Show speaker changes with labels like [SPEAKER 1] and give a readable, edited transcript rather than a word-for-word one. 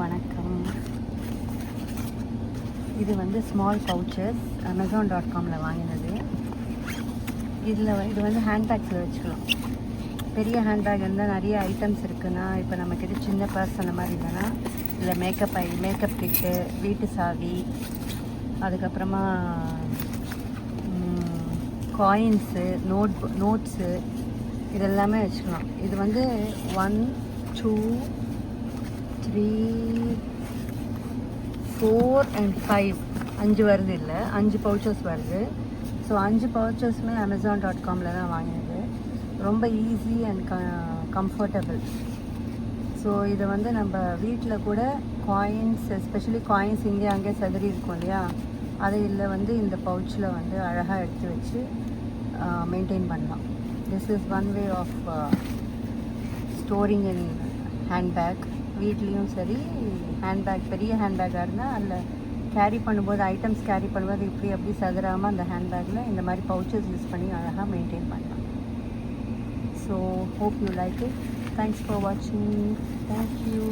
[SPEAKER 1] வணக்கம். இது வந்து ஸ்மால் பவுச்சஸ் Amazon.comல வாங்கினது. இது வந்து ஹேண்ட்பேக்ஸில் வச்சுக்கலாம். பெரிய ஹேண்ட்பேக் இருந்தால் நிறைய ஐட்டம்ஸ் இருக்குன்னா, இப்போ நம்மக்கிட்ட சின்ன பர்ஸ் அந்த மாதிரி இல்லைன்னா, இல்லை மேக்கப் கிட்டு, வீட்டு சாவி, அதுக்கப்புறமா காயின்ஸு, நோட்ஸு இதெல்லாமே வச்சுக்கலாம். இது வந்து 1 2 3 4 and 5 5 வருது, இல்லை 5 பவுச்சஸ் வருது. ஸோ 5 பவுச்சஸுமே Amazon.comல தான் வாங்கினது. ரொம்ப ஈஸி அண்ட் கம்ஃபர்டபுள். ஸோ இதை வந்து நம்ம வீட்டில் கூட காயின்ஸ், எஸ்பெஷலி காயின்ஸ் இங்கே அங்கே செதறி இருக்கும் இல்லையா, அதை இதில் வந்து இந்த பவுச்சில் வந்து அழகாக எடுத்து வச்சு மெயின்டைன் பண்ணலாம். This is one way of storing in handbag. வீட்லேயும் சரி, ஹேண்ட்பேக் பெரிய ஹேண்ட்பேக்காக இருந்தால் அதில் கேரி பண்ணும்போது, ஐட்டம்ஸ் கேரி பண்ணும்போது இப்படி அப்படி சதுராமல் அந்த ஹேண்ட்பேக்கில் இந்த மாதிரி பவுச்சஸ் யூஸ் பண்ணி அழகாக மெயின்டைன் பண்ணலாம். So hope you like it. Thanks for watching. Thank you.